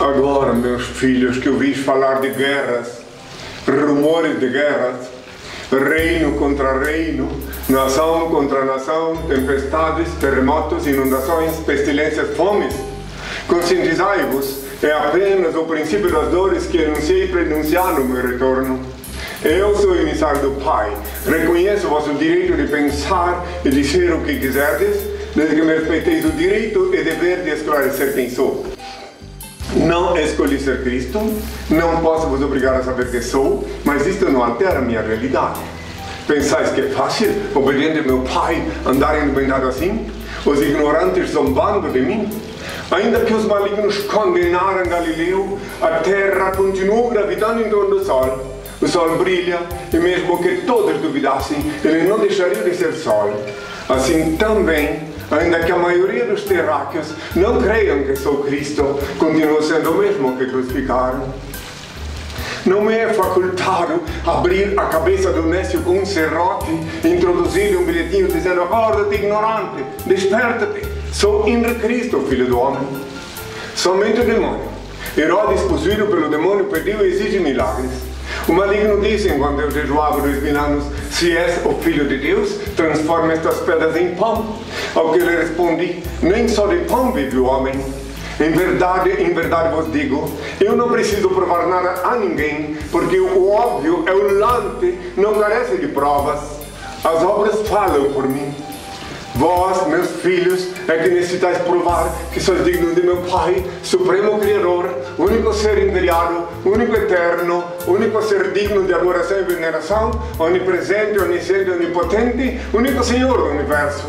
Agora, meus filhos, que ouvis falar de guerras, rumores de guerras, reino contra reino, nação contra nação, tempestades, terremotos, inundações, pestilências, fomes, conscientizai-vos, é apenas o princípio das dores que anunciei prenunciar no meu retorno. Eu sou emissário do Pai, reconheço o vosso direito de pensar e dizer o que quiserdes, desde que me respeiteis o direito e dever de esclarecer quem sou. Não escolhi ser Cristo, não posso vos obrigar a saber quem sou, mas isto não altera a minha realidade. Pensais que é fácil, obediente ao meu Pai, andar endurecido assim? Os ignorantes zombando de mim? Ainda que os malignos condenaram Galileu, a terra continua gravitando em torno do sol. O sol brilha, e mesmo que todos duvidassem, ele não deixaria de ser sol. Assim também, ainda que a maioria dos terráqueos não creiam que sou Cristo, continuo sendo o mesmo que crucificaram. Não me é facultado abrir a cabeça do nécio com um serrote e introduzir-lhe um bilhetinho dizendo: acorda-te, ignorante, desperta-te, sou Henri Cristo, filho do homem. Somente o demônio, Herodes, possuído pelo demônio, pediu e exige milagres. O maligno disse, enquanto eu jejuava 2000 anos: se és o Filho de Deus, transforma estas pedras em pão. Ao que lhe respondi: nem só de pão vive o homem. Em verdade vos digo, eu não preciso provar nada a ninguém, porque o óbvio é ululante, não carece de provas. As obras falam por mim. Vós, meus filhos, é que necessitais provar que sois dignos de meu Pai, Supremo Criador, único ser incriado, único eterno, único ser digno de adoração e veneração, onipresente, onisciente, onipotente, único Senhor do Universo.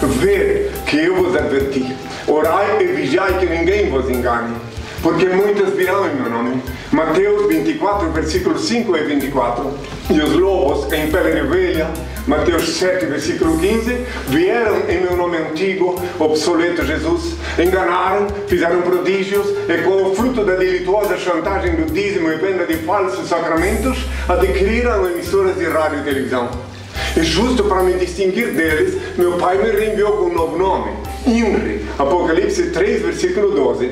Vede que eu vos adverti, orai e vigiai que ninguém vos engane, porque muitos virão em meu nome. Mateus 24, versículos 5 e 24. E os lobos em pele de ovelha, Mateus 7, versículo 15, vieram em meu nome antigo, obsoleto Jesus, enganaram, fizeram prodígios e com o fruto da delituosa chantagem do dízimo e venda de falsos sacramentos, adquiriram emissoras de rádio e televisão. E justo para me distinguir deles, meu Pai me reenviou com um novo nome, Henri, Apocalipse 3, versículo 12.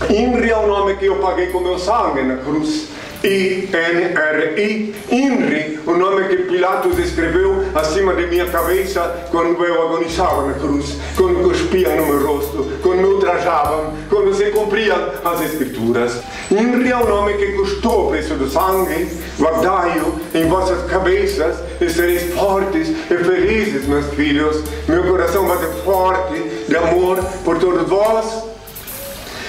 Henri é o nome que eu paguei com meu sangue na cruz. I-N-R-I, Henri, o nome que Pilatos escreveu acima de minha cabeça quando eu agonizava na cruz, quando cuspiam no meu rosto, quando me ultrajavam, quando se cumpriam as Escrituras. Henri é o nome que custou o preço do sangue. Guardai-o em vossas cabeças e sereis fortes e felizes, meus filhos. Meu coração bate forte de amor por todos vós.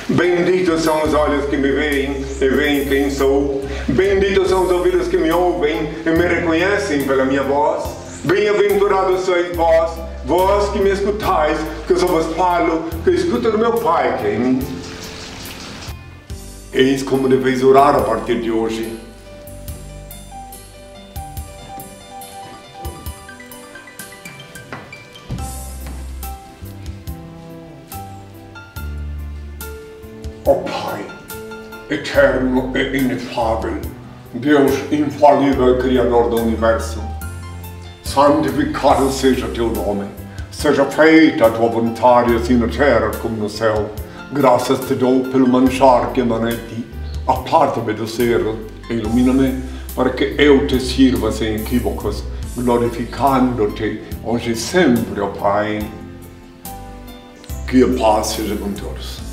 Benditos são os olhos que me veem e veem quem sou. Benditos são os ouvidos que me ouvem e me reconhecem pela minha voz. Bem-aventurados sois vós, vós que me escutais, que eu só vos falo, que escuto do meu Pai que é em mim. Eis como deveis orar a partir de hoje. Ó Pai, eterno e inefável, Deus infalível, Criador do Universo, santificado seja teu nome, seja feita a tua vontade assim na terra como no céu. Graças te dou pelo manjar que emana em ti, aparta-me do ser e ilumina-me, para que eu te sirva sem equívocos, glorificando-te hoje e sempre, ó Pai. Que a paz seja com todos.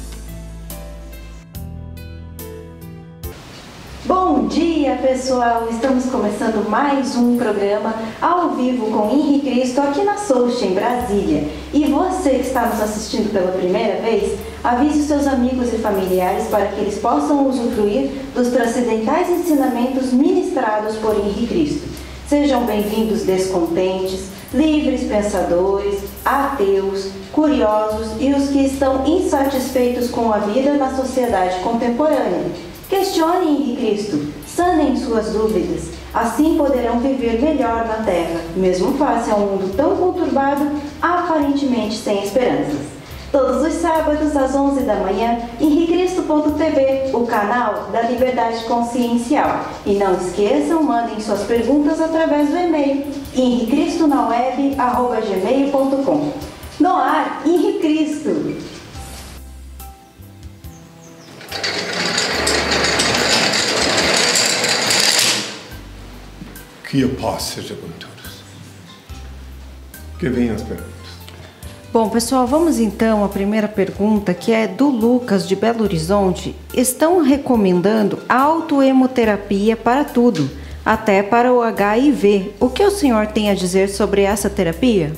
Bom dia, pessoal! Estamos começando mais um programa ao vivo com Henri Cristo aqui na Soche, em Brasília. E você que está nos assistindo pela primeira vez, avise os seus amigos e familiares para que eles possam usufruir dos transcendentais ensinamentos ministrados por Henri Cristo. Sejam bem-vindos descontentes, livres pensadores, ateus, curiosos e os que estão insatisfeitos com a vida na sociedade contemporânea. Questionem Henri Cristo, sanem suas dúvidas, assim poderão viver melhor na Terra, mesmo face a um mundo tão conturbado, aparentemente sem esperanças. Todos os sábados às 11 da manhã, henricristo.tv, o canal da Liberdade Consciencial. E não esqueçam, mandem suas perguntas através do e-mail henricristonaweb@gmail.com. No ar, Henri Cristo! Que a paz seja com todos. Que venham as perguntas. Bom, pessoal, vamos então à primeira pergunta, que é do Lucas, de Belo Horizonte. Estão recomendando autoemoterapia para tudo, até para o HIV. O que o senhor tem a dizer sobre essa terapia?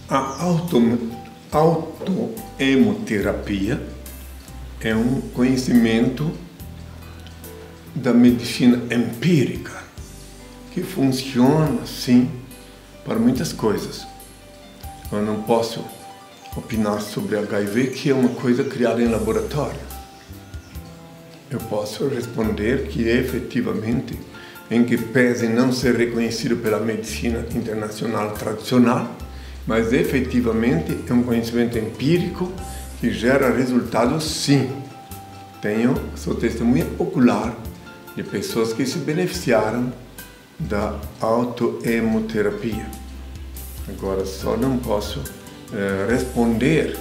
A autoemoterapia é um conhecimento da medicina empírica que funciona, sim, para muitas coisas. Eu não posso opinar sobre HIV, que é uma coisa criada em laboratório. Eu posso responder que efetivamente, em que pese não ser reconhecido pela medicina internacional tradicional, mas efetivamente é um conhecimento empírico que gera resultados, sim. Sou testemunha ocular de pessoas que se beneficiaram da autoemoterapia. Agora, só não posso responder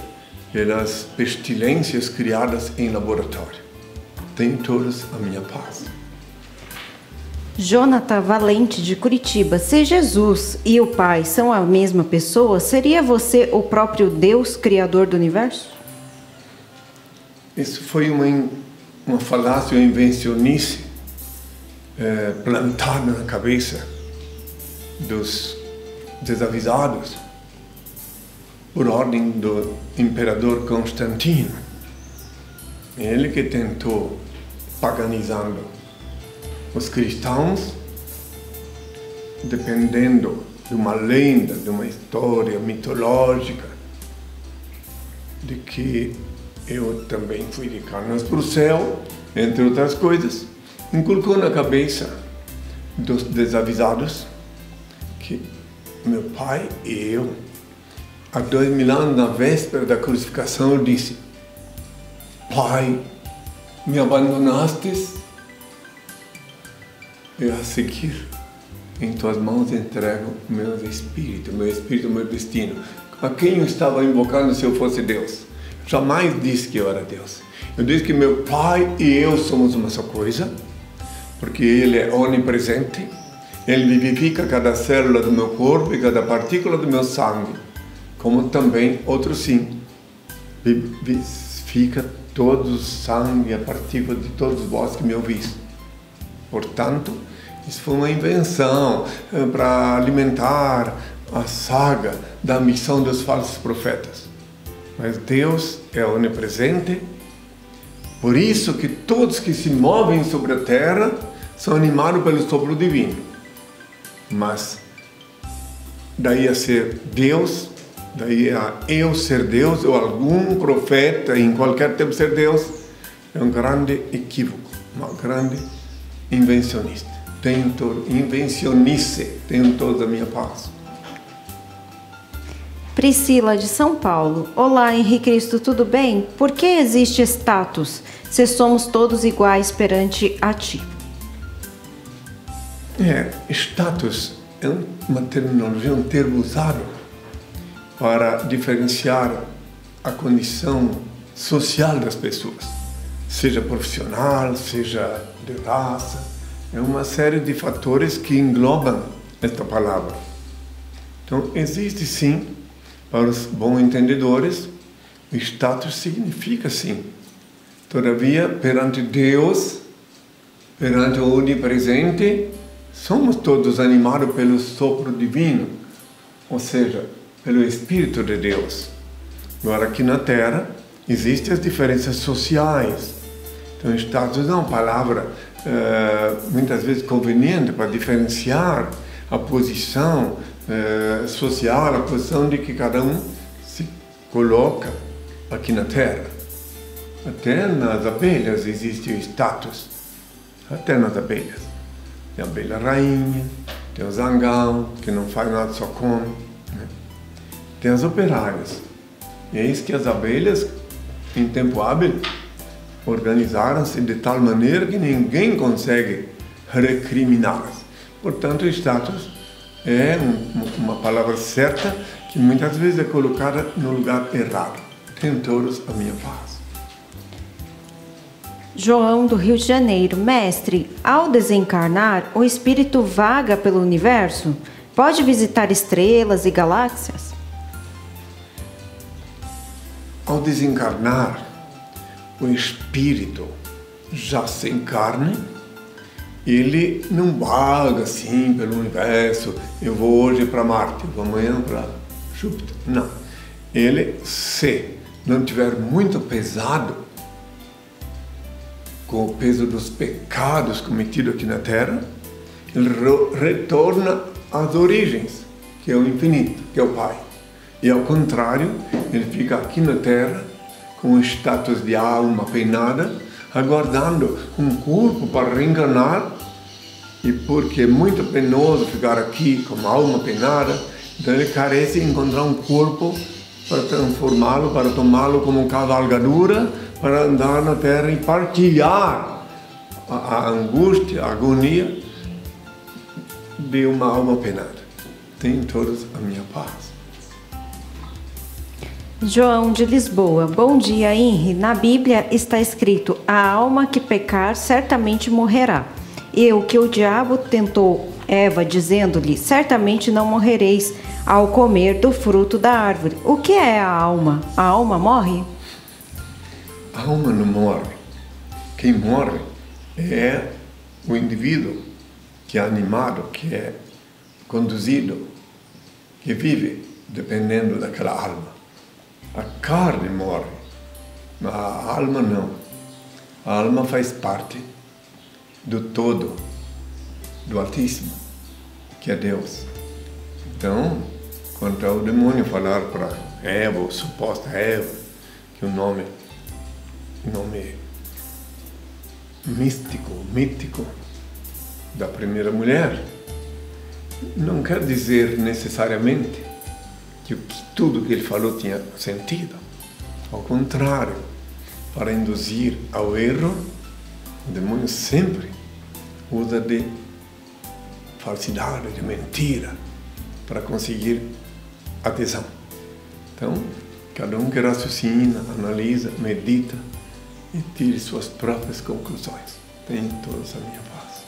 pelas pestilências criadas em laboratório. Tenho todas a minha paz. Jonathan Valente, de Curitiba. Se Jesus e o Pai são a mesma pessoa, seria você o próprio Deus, Criador do Universo? Isso foi uma falácia, uma invencionice plantada na cabeça dos desavisados por ordem do imperador Constantino. Ele que tentou, paganizando os cristãos, dependendo de uma lenda, de uma história mitológica, de que eu também fui de carnes para o céu, entre outras coisas, inculcou na cabeça dos desavisados que meu pai e eu, há 2000 anos, na véspera da crucificação, eu disse: Pai, me abandonastes, e a seguir, em tuas mãos entrego meu espírito, meu destino. A quem eu estava invocando se eu fosse Deus? Jamais disse que eu era Deus. Eu disse que meu pai e eu somos uma só coisa, porque Ele é onipresente, Ele vivifica cada célula do meu corpo e cada partícula do meu sangue, como também, outro sim, vivifica todo o sangue e a partícula de todos vós que me ouvis. Portanto, isso foi uma invenção para alimentar a saga da missão dos falsos profetas. Mas Deus é onipresente, por isso que todos que se movem sobre a terra são animados pelo sopro divino. Mas daí a ser Deus, daí a eu ser Deus, ou algum profeta em qualquer tempo ser Deus, é um grande equívoco, uma grande invencionista. Tenho toda a minha paz. Priscila, de São Paulo. Olá, Henrique Cristo, tudo bem? Por que existe status, se somos todos iguais perante a Ti? Status é uma terminologia, um termo usado para diferenciar a condição social das pessoas, seja profissional, seja de raça. É uma série de fatores que englobam esta palavra. Então, existe sim, para os bons entendedores, o status significa sim. Todavia, perante Deus, perante o Onipresente, somos todos animados pelo sopro divino, ou seja, pelo Espírito de Deus. Agora, aqui na Terra, existem as diferenças sociais. Então, status é uma palavra muitas vezes conveniente para diferenciar a posição social, a posição de que cada um se coloca aqui na Terra. Até nas abelhas existe o status, até nas abelhas. Tem a abelha rainha, tem o zangão, que não faz nada, só come, né? Tem as operárias. E é isso que as abelhas, em tempo hábil, organizaram-se de tal maneira que ninguém consegue recriminá-las. Portanto, o status é uma palavra certa que muitas vezes é colocada no lugar errado. Tenham todos a minha paz. João, do Rio de Janeiro. Mestre, ao desencarnar, o espírito vaga pelo universo? Pode visitar estrelas e galáxias? Ao desencarnar, o espírito já sem carne, ele não vaga assim pelo universo. Eu vou hoje para Marte, eu vou amanhã para Júpiter. Não. Ele, se não tiver muito pesado, com o peso dos pecados cometidos aqui na Terra, ele retorna às origens, que é o infinito, que é o Pai. E ao contrário, ele fica aqui na Terra com o status de alma penada, aguardando um corpo para reencarnar, e porque é muito penoso ficar aqui com alma penada, então ele carece de encontrar um corpo para transformá-lo, para tomá-lo como cavalgadura, para andar na Terra e partilhar a angústia, a agonia de uma alma penada. Tenham todos a minha paz. João, de Lisboa. Bom dia, Henri. Na Bíblia está escrito: a alma que pecar certamente morrerá. E o que o diabo tentou Eva, dizendo-lhe: certamente não morrereis ao comer do fruto da árvore. O que é a alma? A alma morre? A alma não morre. Quem morre é o indivíduo que é animado, que é conduzido, que vive dependendo daquela alma. A carne morre, mas a alma não. A alma faz parte do todo, do Altíssimo, que é Deus. Então, quando o demônio falar para Eva, ou suposta Eva, que o nome mítico da primeira mulher, não quer dizer necessariamente que tudo que ele falou tinha sentido. Ao contrário, para induzir ao erro, o demônio sempre usa de falsidade, de mentira, para conseguir adesão. Então, cada um que raciocina, analisa, medita e tire suas próprias conclusões. Tenham todos a minha paz.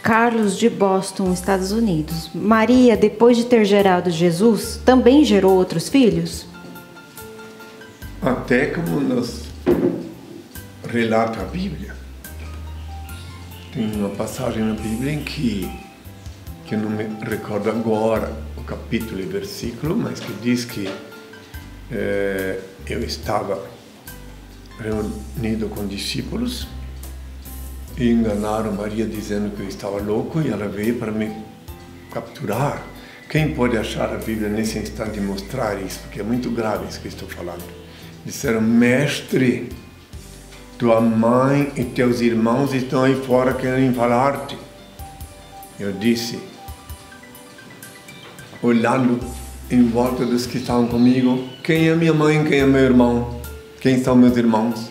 Carlos, de Boston, Estados Unidos. Maria, depois de ter gerado Jesus, também gerou outros filhos? Até como nos relata a Bíblia. Tem uma passagem na Bíblia em que eu não me recordo agora o capítulo e versículo, mas que diz que eu estava reunido com discípulos e enganaram Maria dizendo que eu estava louco, e ela veio para me capturar. Quem pode achar a Bíblia nesse instante e mostrar isso? Porque é muito grave isso que estou falando. Disseram: mestre, tua mãe e teus irmãos estão aí fora querendo falar-te. Eu disse, olhando em volta dos que estavam comigo: quem é minha mãe, quem é meu irmão? Quem são meus irmãos?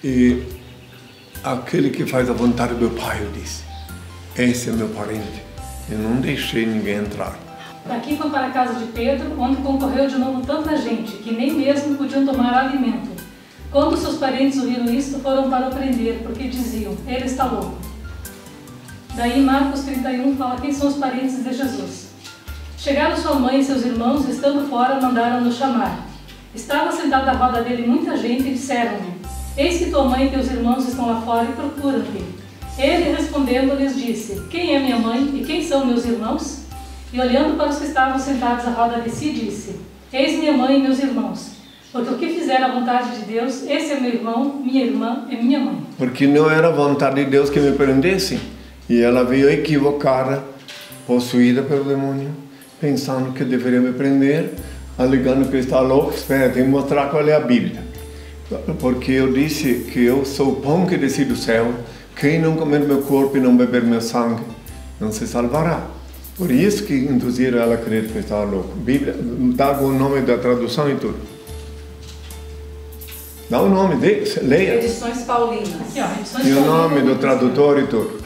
E aquele que faz a vontade do meu pai, eu disse, esse é meu parente. Eu não deixei ninguém entrar. Daqui foi para a casa de Pedro, onde concorreu de novo tanta gente, que nem mesmo podiam tomar alimento. Quando seus parentes ouviram isto, foram para o prender, porque diziam: ele está louco. Daí Marcos 31 fala quem são os parentes de Jesus. Chegaram sua mãe e seus irmãos, estando fora, mandaram-no chamar. Estava sentada à roda dele muita gente e disseram-lhe: eis que tua mãe e teus irmãos estão lá fora e procuram-te. Ele, respondendo, lhes disse: quem é minha mãe e quem são meus irmãos? E olhando para os que estavam sentados à roda de si, disse: eis minha mãe e meus irmãos. Porque o que fizer a vontade de Deus, esse é meu irmão, minha irmã e minha mãe. Porque não era a vontade de Deus que me prendesse. E ela veio equivocada, possuída pelo demônio, pensando que deveria me prender, alegando que eu estava louco. Espera, tem que mostrar qual é a Bíblia. Porque eu disse que eu sou o pão que desci do céu. Quem não comer meu corpo e não beber meu sangue, não se salvará. Por isso que induziram ela a crer que eu estava louco. Bíblia, dá o nome da tradução e tudo. Dá o nome dele, leia. Edições Paulinas. Aqui, ó, Edições E o Paulinas, nome do tradutor e tudo.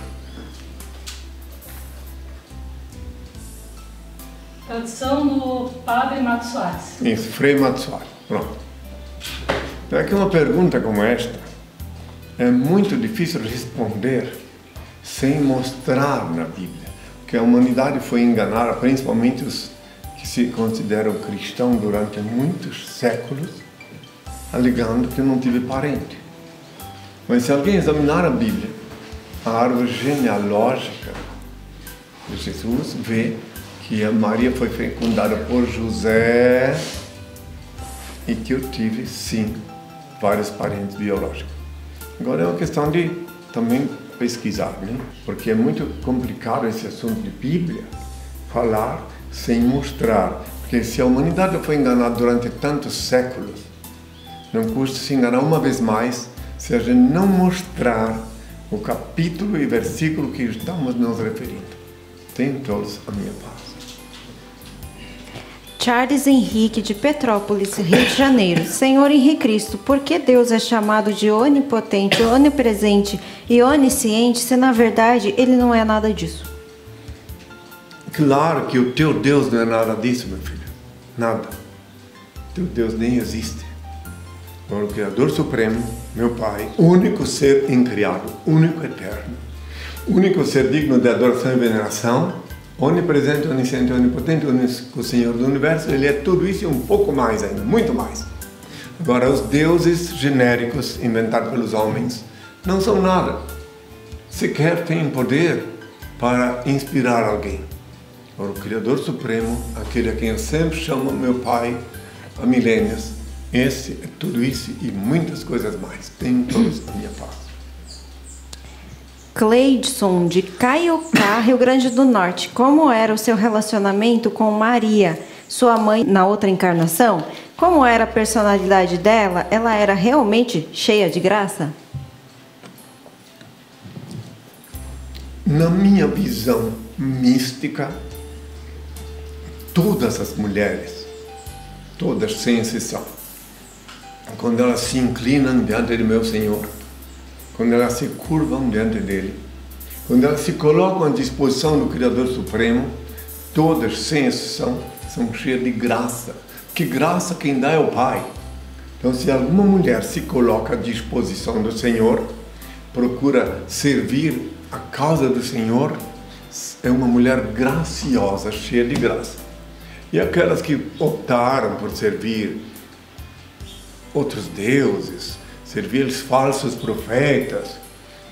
Tradução do Padre Mato Soares. Isso, Frei Mato Soares. Pronto. É que uma pergunta como esta é muito difícil responder sem mostrar na Bíblia que a humanidade foi enganada, principalmente os que se consideram cristãos durante muitos séculos, alegando que não tive parente. Mas se alguém examinar a Bíblia, a árvore genealógica de Jesus, vê que a Maria foi fecundada por José e que eu tive, sim, vários parentes biológicos. Agora é uma questão de também pesquisar, né? Porque é muito complicado esse assunto de Bíblia, falar sem mostrar. Porque se a humanidade foi enganada durante tantos séculos, não custa se enganar uma vez mais se a gente não mostrar o capítulo e versículo que estamos nos referindo. Tenham todos a minha paz. Charles Henrique, de Petrópolis, Rio de Janeiro. Senhor Henrique Cristo, por que Deus é chamado de onipotente, onipresente e onisciente, se na verdade Ele não é nada disso? Claro que o teu Deus não é nada disso, meu filho. Nada. Teu Deus nem existe. O Criador Supremo, meu Pai, único ser incriado, único eterno, único ser digno de adoração e veneração, onipresente, onisciente, onipotente, único Senhor do Universo, Ele é tudo isso e um pouco mais ainda, muito mais. Agora, os deuses genéricos inventados pelos homens não são nada. Sequer têm poder para inspirar alguém. Agora, o Criador Supremo, aquele a quem eu sempre chamo meu Pai há milênios, esse é tudo isso e muitas coisas mais. Tenham todos a minha paz. Cleidson, de Caiocá, Rio Grande do Norte. Como era o seu relacionamento com Maria, sua mãe, na outra encarnação? Como era a personalidade dela? Ela era realmente cheia de graça? Na minha visão mística, todas as mulheres, todas sem exceção, quando elas se inclinam diante de meu Senhor, quando elas se curvam diante dele, quando elas se colocam à disposição do Criador Supremo, todas, sem exceção, são cheias de graça. Que graça quem dá é o Pai. Então, se alguma mulher se coloca à disposição do Senhor, procura servir a causa do Senhor, é uma mulher graciosa, cheia de graça. E aquelas que optaram por servir outros deuses, servir os falsos profetas,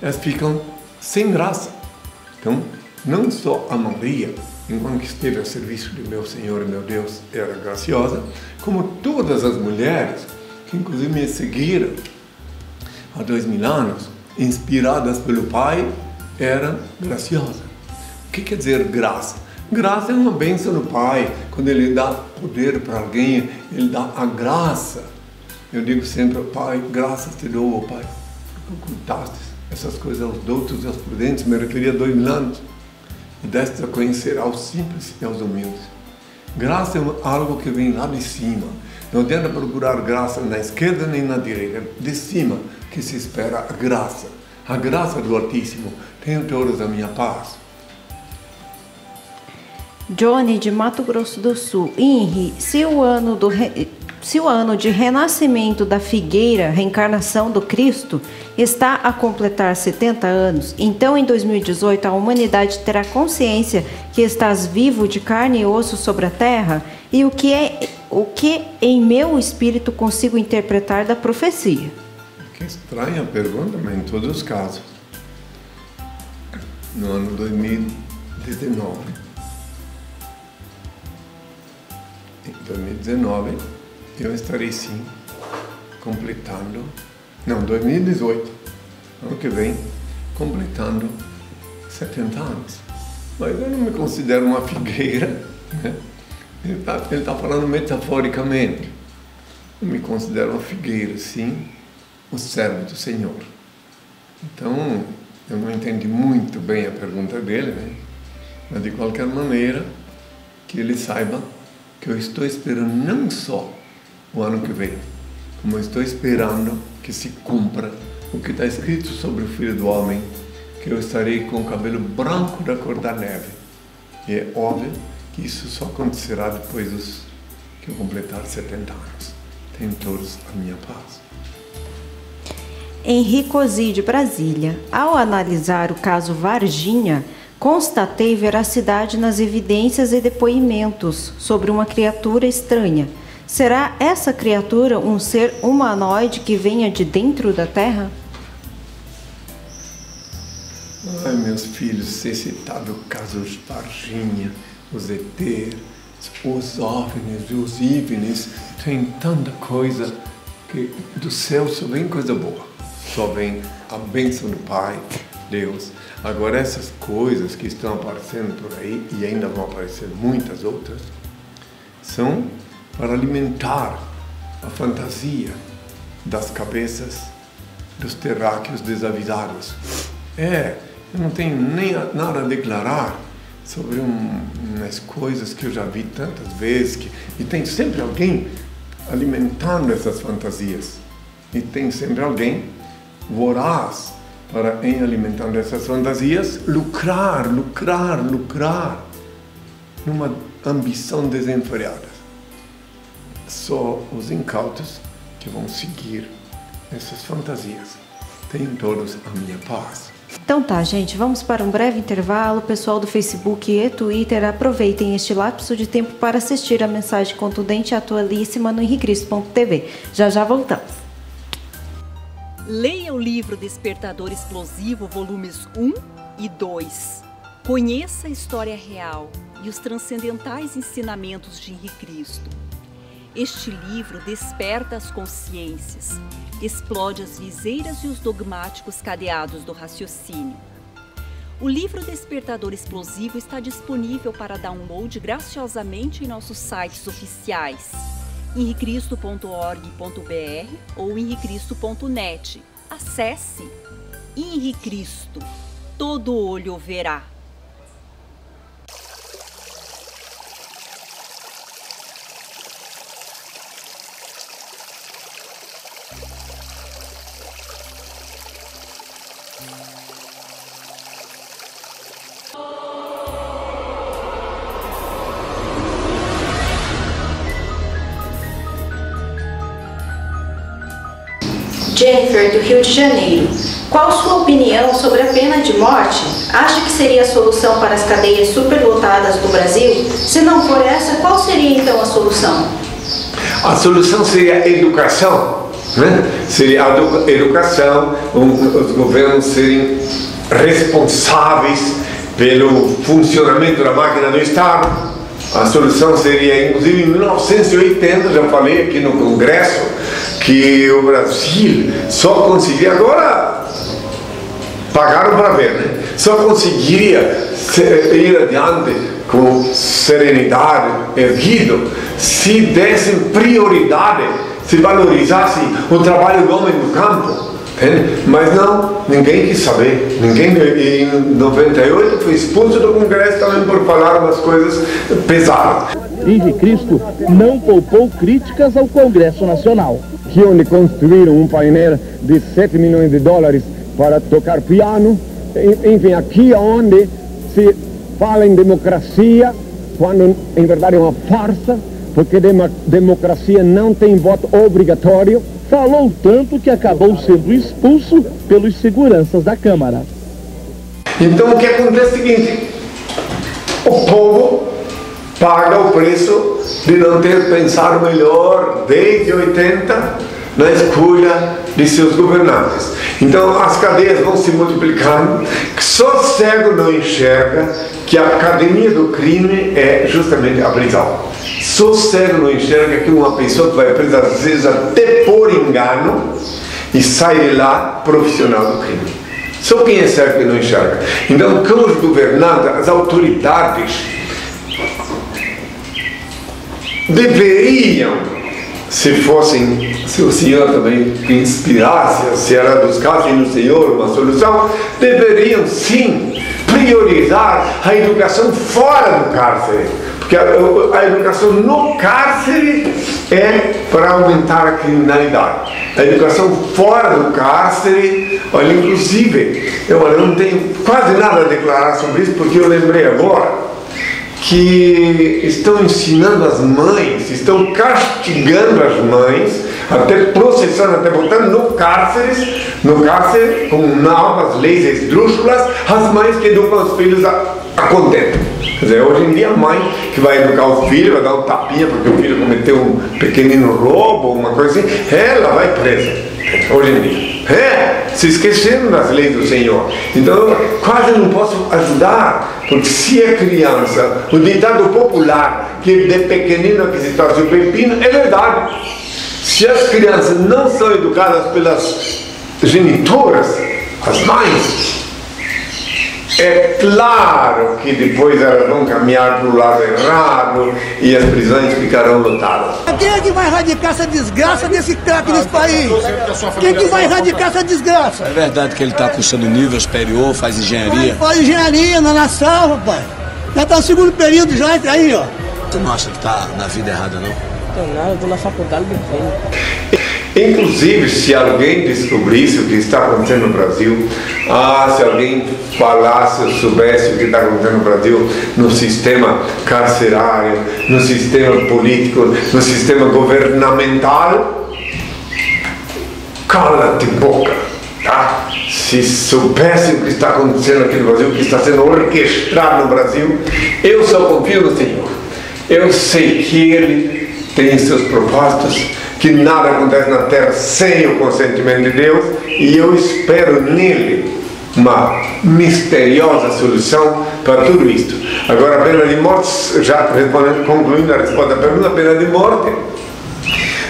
elas ficam sem graça. Então, não só a Maria, enquanto que esteve ao serviço de meu Senhor e meu Deus, era graciosa, como todas as mulheres, que inclusive me seguiram há 2000 anos, inspiradas pelo Pai, eram graciosas. O que quer dizer graça? Graça é uma bênção do Pai. Quando Ele dá poder para alguém, Ele dá a graça. Eu digo sempre, Pai, graças te dou, Pai, porque ocultaste essas coisas aos doutos e aos prudentes, me referi a 2000 anos, e deste a conhecer aos simples e aos humildes. Graça é algo que vem lá de cima. Não adianta procurar graça na esquerda nem na direita, é de cima que se espera a graça do Altíssimo. Tenham todos a minha paz. Johnny, de Mato Grosso do Sul. Henri, se o ano de renascimento da figueira, reencarnação do Cristo, está a completar 70 anos, então em 2018 a humanidade terá consciência que estás vivo de carne e osso sobre a terra? E o que em meu espírito consigo interpretar da profecia? Que estranha pergunta, mas em todos os casos. No ano 2019. Em 2019, eu estarei sim completando, 2018, ano que vem, completando 70 anos. Mas eu não me considero uma figueira, né? Ele está falando metaforicamente. Eu me considero uma figueira, sim, o servo do Senhor. Então, eu não entendi muito bem a pergunta dele, né? Mas de qualquer maneira, que ele saiba que eu estou esperando não só o ano que vem, como eu estou esperando que se cumpra o que está escrito sobre o Filho do Homem, que eu estarei com o cabelo branco da cor da neve. E é óbvio que isso só acontecerá depois que eu completar 70 anos. Tenham todos a minha paz. Henricosi, de Brasília. Ao analisar o caso Varginha, constatei veracidade nas evidências e depoimentos sobre uma criatura estranha. Será essa criatura um ser humanoide que venha de dentro da Terra? Ai, meus filhos, ser citado o caso de Varginha, os ET, os OVNIs, os IVNIs, tem tanta coisa que do céu só vem coisa boa. Só vem a bênção do Pai, Deus. Agora essas coisas que estão aparecendo por aí, e ainda vão aparecer muitas outras, são para alimentar a fantasia das cabeças dos terráqueos desavisados. Eu não tenho nem nada a declarar sobre umas coisas que eu já vi tantas vezes, e tem sempre alguém alimentando essas fantasias. E tem sempre alguém voraz para, em alimentando essas fantasias, lucrar numa ambição desenfreada. Só os incautos que vão seguir essas fantasias têm todos a minha paz. Então tá, gente, vamos para um breve intervalo. Pessoal do Facebook e Twitter, aproveitem este lapso de tempo para assistir a mensagem contundente e atualíssima no henricristo.tv. Já voltamos. Leia o livro Despertador Explosivo, volumes 1 e 2. Conheça a história real e os transcendentais ensinamentos de Henrique Cristo. Este livro desperta as consciências, explode as viseiras e os dogmáticos cadeados do raciocínio. O livro Despertador Explosivo está disponível para download graciosamente em nossos sites oficiais, henricristo.org.br ou henricristo.net. Acesse Henrique Cristo, todo olho verá. Jennifer, do Rio de Janeiro. Qual sua opinião sobre a pena de morte? Acha que seria a solução para as cadeias superlotadas do Brasil? Se não for essa, qual seria então a solução? A solução seria a educação, né? Seria a educação, os governos serem responsáveis pelo funcionamento da máquina do Estado. A solução seria, inclusive, em 1980, já falei aqui no Congresso, que o Brasil só conseguiria, agora pagaram para ver, né? Só conseguiria ir adiante com serenidade, erguido, se dessem prioridade, se valorizasse o trabalho do homem do campo. Mas não, ninguém quis saber. Ninguém, em 98 foi expulso do Congresso também por falar umas coisas pesadas. Henrique Cristo não poupou críticas ao Congresso Nacional. Que onde construíram um painel de 7 milhões de dólares para tocar piano. Enfim, aqui onde se fala em democracia, quando em verdade é uma farsa, porque democracia não tem voto obrigatório. Falou tanto que acabou sendo expulso pelos seguranças da Câmara. Então o que acontece é o seguinte: o povo paga o preço de não ter pensado melhor desde 80 na escolha de seus governantes. Então as cadeias vão se multiplicando, só cego não enxerga que a academia do crime é justamente a prisão. Só cego não enxerga que uma pessoa que vai presa às vezes até por engano e sai de lá profissional do crime. Só quem é cego que não enxerga. Então, como os governantes, as autoridades deveriam, se o Senhor também inspirasse, se ela buscasse no Senhor uma solução, deveriam sim priorizar a educação fora do cárcere. Porque a educação no cárcere é para aumentar a criminalidade. A educação fora do cárcere, olha, inclusive, eu não tenho quase nada a declarar sobre isso, porque eu lembrei agora que estão ensinando as mães, estão castigando as mães até processando, até botando no cárcere com novas leis esdrúxulas, as mães que educam os filhos a contento. Quer dizer, hoje em dia a mãe que vai educar o filho, vai dar um tapinha porque o filho cometeu um pequenino roubo, uma coisa assim, ela vai presa, hoje em dia. Se esquecendo das leis do Senhor. Então eu quase não posso ajudar, porque se é criança, o ditado popular que de pequenino que se torce o pepino, é verdade. Se as crianças não são educadas pelas genitoras, as mães, é claro que depois elas vão caminhar para o lado errado e as prisões ficarão lotadas. Quem é que vai erradicar essa desgraça desse craque nesse país? Quem é que vai erradicar essa desgraça? É verdade que ele está cursando nível superior, faz engenharia? Faz engenharia na nação, rapaz. Já está no segundo período já, entra aí, ó. Você não acha que está na vida errada, não? Não tô nada, eu tô na faculdade do treino. Inclusive, se alguém descobrisse o que está acontecendo no Brasil, se alguém falasse ou soubesse o que está acontecendo no Brasil, no sistema carcerário, no sistema político, no sistema governamental, cala-te boca, tá? Se soubesse o que está acontecendo aqui no Brasil, o que está sendo orquestrado no Brasil, eu só confio no Senhor. Eu sei que Ele tem seus propósitos, que nada acontece na terra sem o consentimento de Deus, e eu espero nele uma misteriosa solução para tudo isto. Agora, a pena de morte, já concluindo a resposta à pergunta, a pena de morte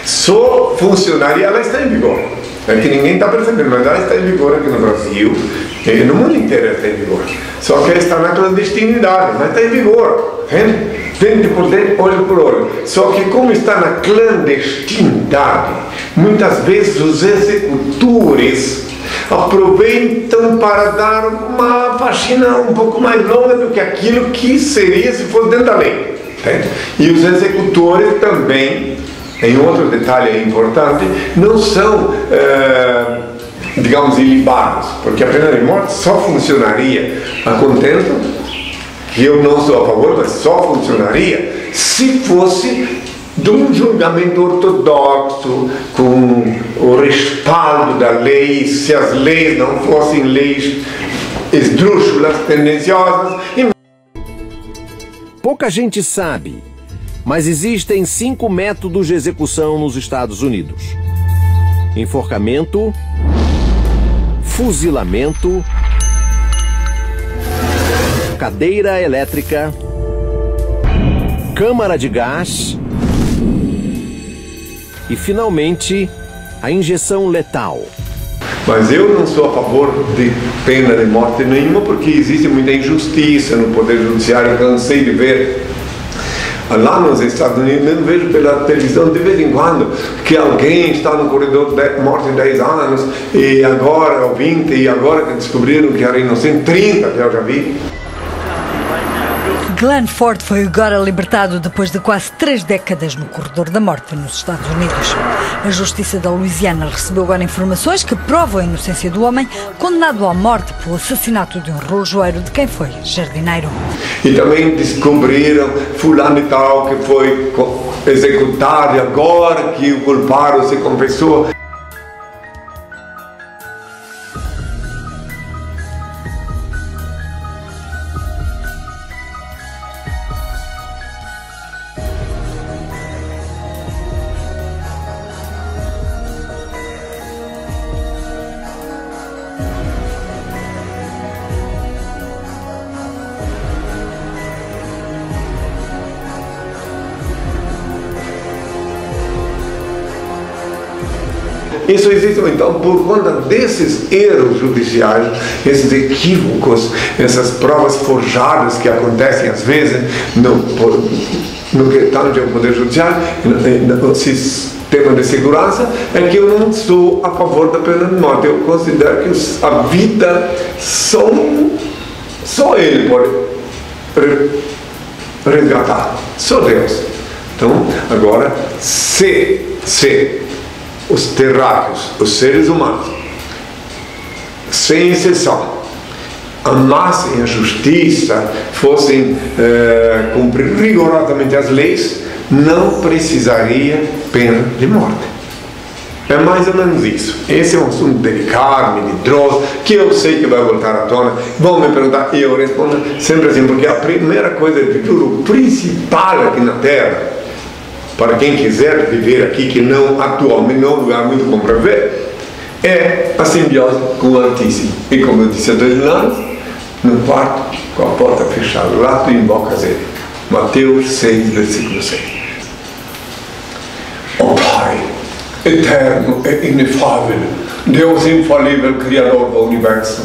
só funcionaria, ela está em vigor. É que ninguém está percebendo, mas ela está em vigor aqui no Brasil, e no mundo inteiro ela está em vigor. Só que ela está na clandestinidade, mas está em vigor. Entende? Dente por dente, olho por olho. Só que como está na clandestinidade, muitas vezes os executores aproveitam para dar uma faxina um pouco mais longa do que aquilo que seria se fosse dentro da lei. Entende? E os executores também, em outro detalhe importante, não são, digamos, ilibados, porque a pena de morte só funcionaria a contento, que eu não sou a favor, mas só funcionaria se fosse de um julgamento ortodoxo, com o respaldo da lei, se as leis não fossem leis esdrúxulas, tendenciosas. Pouca gente sabe, mas existem 5 métodos de execução nos Estados Unidos: enforcamento, fuzilamento, cadeira elétrica, câmara de gás e, finalmente, a injeção letal. Mas eu não sou a favor de pena de morte nenhuma, porque existe muita injustiça no Poder Judiciário. Eu cansei de ver lá nos Estados Unidos, eu vejo pela televisão de vez em quando que alguém está no corredor de morte 10 anos e agora, ou 20, e agora que descobriram que era inocente, 30, eu já vi. Glenn Ford foi agora libertado depois de quase 3 décadas no corredor da morte nos Estados Unidos. A Justiça da Louisiana recebeu agora informações que provam a inocência do homem condenado à morte pelo assassinato de um relojoeiro de quem foi jardineiro. E também descobriram fulano e tal que foi executado, e agora que o culpado se confessou. Isso existe, então, por conta desses erros judiciais, esses equívocos, essas provas forjadas que acontecem às vezes no que tange ao Poder Judiciário, no sistema de segurança, é que eu não sou a favor da pena de morte. Eu considero que a vida só Ele pode resgatar, só Deus. Então, agora, se os terráqueos, os seres humanos, sem exceção, amassem a justiça, fossem cumprir rigorosamente as leis, não precisaria pena de morte. É mais ou menos isso. Esse é um assunto delicado, melindroso, que eu sei que vai voltar à tona. Vão me perguntar e eu respondo sempre assim, porque a primeira coisa de tudo, o principal aqui na Terra, para quem quiser viver aqui, que não atualmente não é um lugar muito bom para ver, é a simbiose com o Altíssimo. E como eu disse há 2 anos, no quarto, com a porta fechada, lá tu invocas ele. Mateus 6, versículo 6. Ó Pai, eterno e inefável, Deus infalível, Criador do Universo,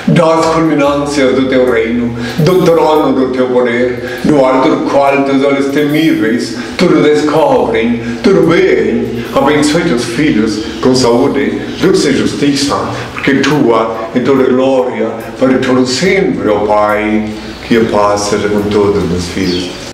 das culminâncias do teu reino, do trono do teu poder, do alto do qual teus olhos temíveis tudo descobrem, tudo veem, abençoe teus filhos com saúde, luz e justiça, porque tua é toda glória para todo sempre, ó Pai, que a paz seja com todos os meus filhos.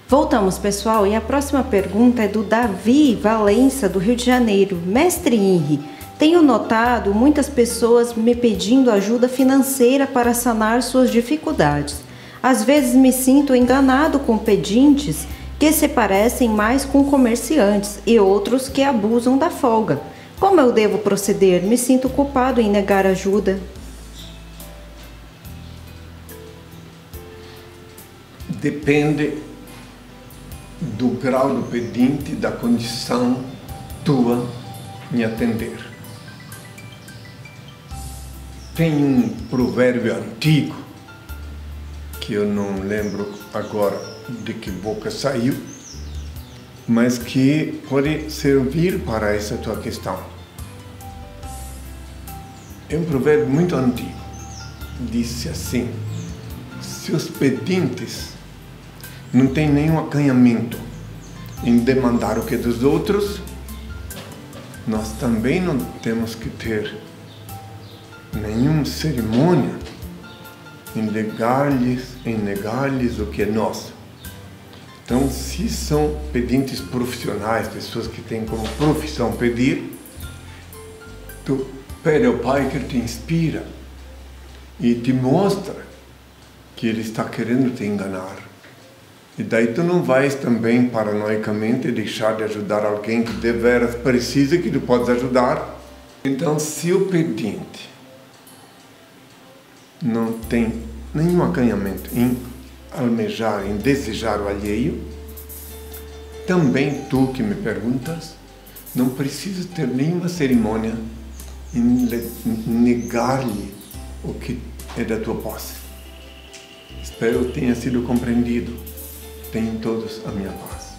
Voltamos, pessoal, e a próxima pergunta é do Davi Valença, do Rio de Janeiro. Mestre Henri, tenho notado muitas pessoas me pedindo ajuda financeira para sanar suas dificuldades. Às vezes me sinto enganado com pedintes que se parecem mais com comerciantes e outros que abusam da folga. Como eu devo proceder? Me sinto culpado em negar ajuda. Depende do grau do pedinte, da condição tua em atender. Tem um provérbio antigo, que eu não lembro agora de que boca saiu, mas que pode servir para essa tua questão. É um provérbio muito antigo. Disse assim: se os pedintes não tem nenhum acanhamento em demandar o que é dos outros, nós também não temos que ter nenhuma cerimônia em negar-lhes o que é nosso. Então, se são pedintes profissionais, pessoas que têm como profissão pedir, tu pede ao Pai que Ele te inspira e te mostra que Ele está querendo te enganar. E daí tu não vais também paranoicamente deixar de ajudar alguém que deveras precisa, que tu podes ajudar. Então, se o pedinte não tem nenhum acanhamento em almejar, em desejar o alheio, também tu que me perguntas, não precisa ter nenhuma cerimônia em negar-lhe o que é da tua posse. Espero que tenha sido compreendido. Tenham todos a minha paz.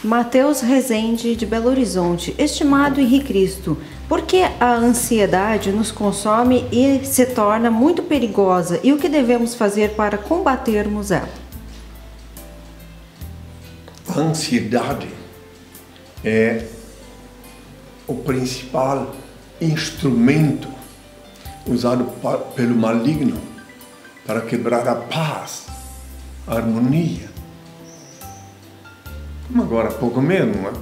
Mateus Rezende, de Belo Horizonte. Estimado Henri Cristo, por que a ansiedade nos consome e se torna muito perigosa? E o que devemos fazer para combatermos ela? A ansiedade é o principal instrumento usado pelo maligno para quebrar a paz, a harmonia. Como agora há pouco mesmo, uma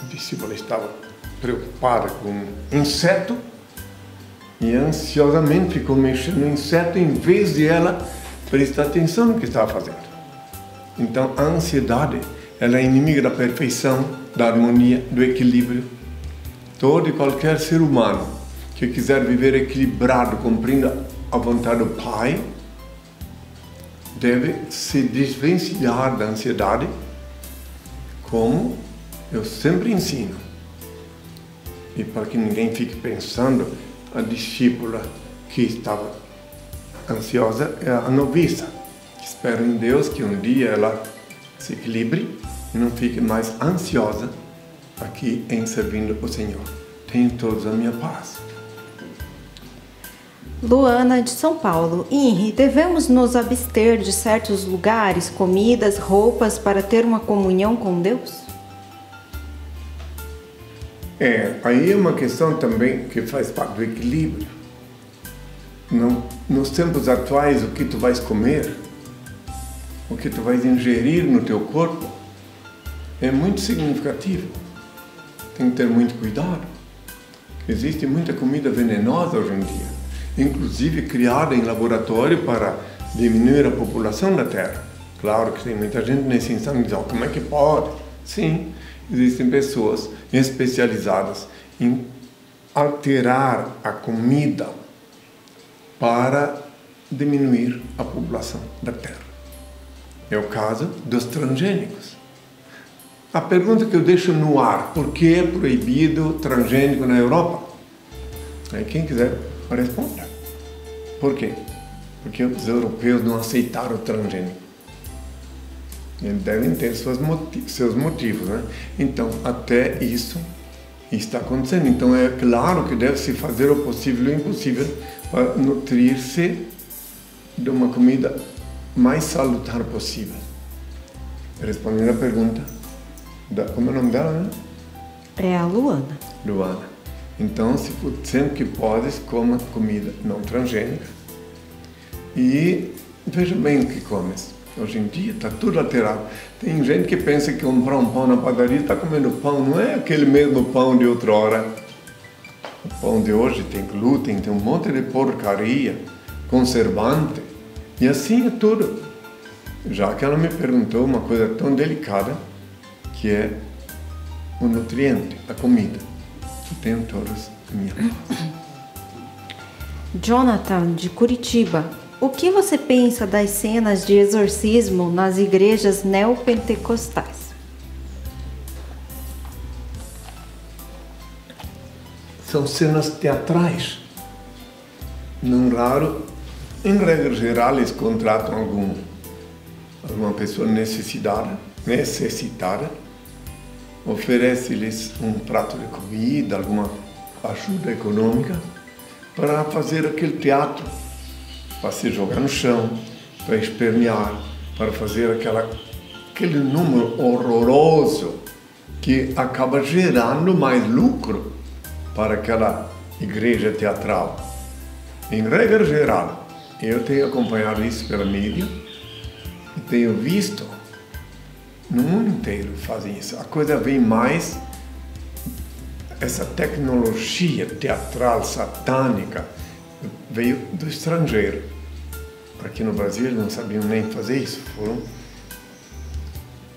discípula estava preocupada com um inseto e ansiosamente ficou mexendo no inseto em vez de ela prestar atenção no que estava fazendo. Então a ansiedade, ela é inimiga da perfeição, da harmonia, do equilíbrio. Todo e qualquer ser humano que quiser viver equilibrado, cumprindo a vontade do Pai, deve se desvencilhar da ansiedade, como eu sempre ensino. E para que ninguém fique pensando, a discípula que estava ansiosa é a noviça. Espero em Deus que um dia ela se equilibre e não fique mais ansiosa aqui em servindo o Senhor. Tenham todos a minha paz. Luana, de São Paulo. Henri, devemos nos abster de certos lugares, comidas, roupas para ter uma comunhão com Deus? Aí é uma questão também que faz parte do equilíbrio. Nos tempos atuais, o que tu vais comer o que tu vais ingerir no teu corpo, é muito significativo. Tem que ter muito cuidado. Existe muita comida venenosa hoje em dia, inclusive criada em laboratório para diminuir a população da Terra. Claro que tem muita gente nesse instante que diz, como é que pode? Sim, existem pessoas especializadas em alterar a comida para diminuir a população da Terra. É o caso dos transgênicos. A pergunta que eu deixo no ar, por que é proibido transgênico na Europa? Aí quem quiser responda. Por quê? Porque os europeus não aceitaram o transgênico. Eles devem ter seus motivos, né? Então, até isso está acontecendo. Então, é claro que deve-se fazer o possível e o impossível para nutrir-se de uma comida mais salutar possível. Respondendo a pergunta, como é o nome dela, né? É a Luana. Luana. Então, sempre que podes, coma comida não transgênica. E veja bem o que comes. Hoje em dia está tudo alterado. Tem gente que pensa que comprar um pão na padaria está comendo pão. Não é aquele mesmo pão de outrora. O pão de hoje tem glúten, tem um monte de porcaria, conservante. E assim é tudo. Já que ela me perguntou uma coisa tão delicada, que é o nutriente, a comida. Eu tenho todos a minha casa. Jonathan, de Curitiba. O que você pensa das cenas de exorcismo nas igrejas neopentecostais? São cenas teatrais. Não raro, em regra geral, eles contratam alguma pessoa necessitada, oferece-lhes um prato de comida, alguma ajuda econômica para fazer aquele teatro, para se jogar no chão, para espernear, para fazer aquele número horroroso que acaba gerando mais lucro para aquela igreja teatral. Em regra geral, eu tenho acompanhado isso pela mídia e tenho visto no mundo inteiro fazem isso. A coisa vem mais, essa tecnologia teatral satânica veio do estrangeiro. Aqui no Brasil eles não sabiam nem fazer isso, foram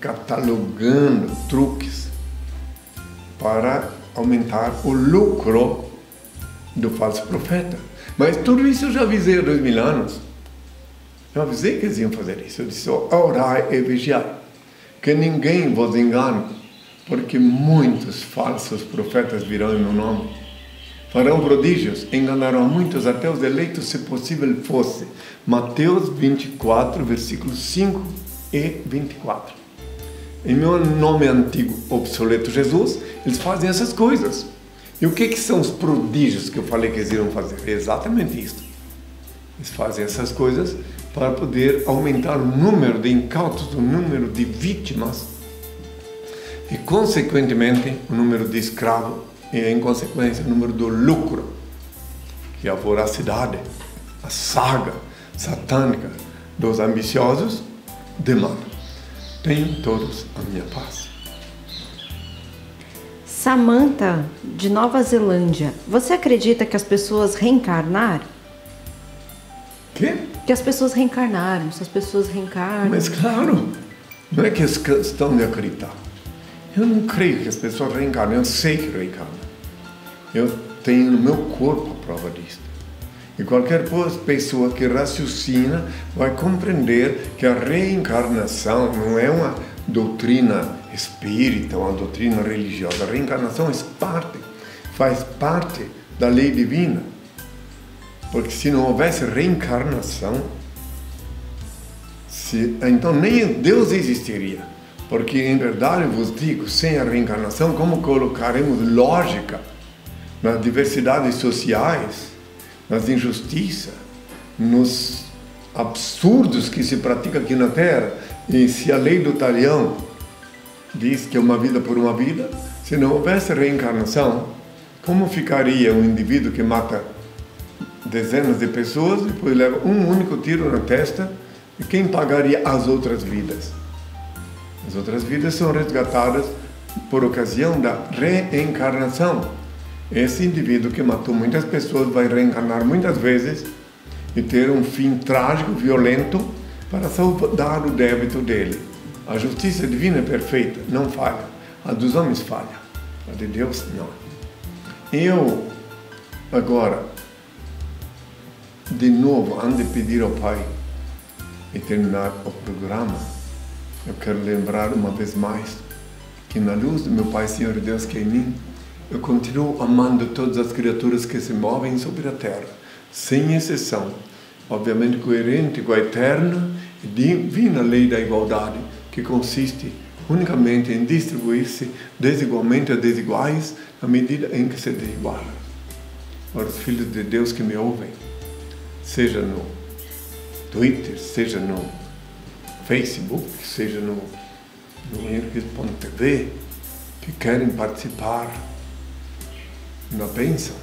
catalogando truques para aumentar o lucro do falso profeta. Mas tudo isso eu já avisei há 2000 anos. Eu avisei que eles iam fazer isso. Eu disse, orai e vigiai, que ninguém vos engane, porque muitos falsos profetas virão em meu nome. Farão prodígios, enganarão muitos, até os eleitos, se possível fosse. Mateus 24, versículos 5 e 24. Em meu nome antigo, obsoleto Jesus, eles fazem essas coisas. E o que são os prodígios que eu falei que eles iriam fazer? É exatamente isso. Eles fazem essas coisas para poder aumentar o número de incautos, o número de vítimas e, consequentemente, o número de escravos e, em consequência, o número do lucro, que a voracidade, a saga satânica dos ambiciosos demanda. Tenham todos a minha paz. Samantha, de Nova Zelândia. Você acredita que as pessoas reencarnaram? Quê? Que as pessoas reencarnaram, se as pessoas reencarnam. Mas claro, não é que eles estão de acreditar. Eu não creio que as pessoas reencarnam, eu sei que reencarnam. Eu tenho no meu corpo a prova disso. E qualquer pessoa que raciocina vai compreender que a reencarnação não é uma doutrina espírita, uma doutrina religiosa. A reencarnação faz parte da lei divina. Porque se não houvesse reencarnação, então nem Deus existiria. Porque, em verdade, eu vos digo, sem a reencarnação, como colocaremos lógica nas diversidades sociais, nas injustiças, nos absurdos que se praticam aqui na Terra? E se a lei do talião diz que é uma vida por uma vida, se não houvesse reencarnação, como ficaria um indivíduo que mata dezenas de pessoas, depois leva um único tiro na testa E quem pagaria as outras vidas? As outras vidas são resgatadas por ocasião da reencarnação. Esse indivíduo que matou muitas pessoas vai reencarnar muitas vezes e ter um fim trágico, violento, para saldar o débito dele. A justiça divina é perfeita, não falha. A dos homens falha, a de Deus não. Eu, agora, de novo, antes de pedir ao Pai e terminar o programa, eu quero lembrar uma vez mais que na luz do meu Pai, Senhor Deus que é em mim, eu continuo amando todas as criaturas que se movem sobre a terra, sem exceção, obviamente coerente com a eterna e divina lei da igualdade, que consiste unicamente em distribuir-se desigualmente a desiguais na medida em que se desigualam. Para os filhos de Deus que me ouvem, seja no Twitter, seja no Facebook, seja no henriquesto.tv, que querem participar na bênção,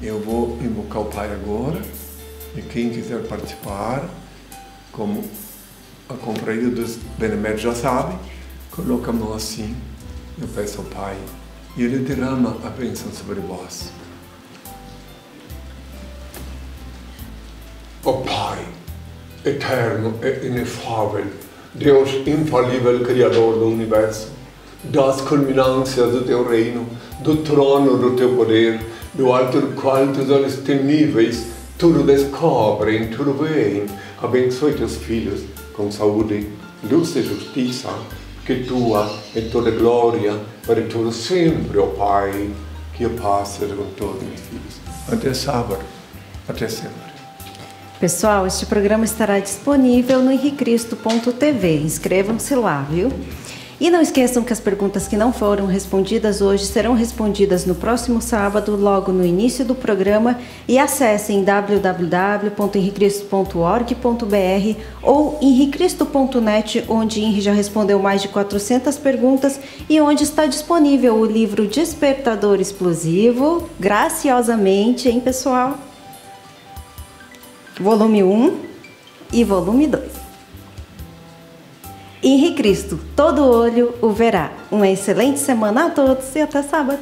eu vou invocar o Pai agora, e quem quiser participar, como a companhia dos beneméritos já sabe, coloca a mão assim, eu peço ao Pai, e Ele derrama a bênção sobre vós. Ó Pai, eterno e inefável, Deus infalível, Criador do Universo, das culminâncias do Teu reino, do trono do Teu poder, do alto do qual Teus olhos temíveis tudo descobrem, tudo veem, abençoe Teus filhos com saúde, luz e justiça, que Tua é toda glória, para todo sempre, ó Pai, que a paz seja com todos os filhos. Até sábado, até sempre. Pessoal, este programa estará disponível no henriquesto.tv. Inscrevam-se lá, viu? E não esqueçam que as perguntas que não foram respondidas hoje serão respondidas no próximo sábado, logo no início do programa. E acessem www.henriquesto.org.br ou henriquesto.net, onde Henri já respondeu mais de 400 perguntas e onde está disponível o livro Despertador Explosivo, graciosamente, hein, pessoal? Volume 1 e volume 2. Henrique Cristo, todo olho o verá. Uma excelente semana a todos e até sábado.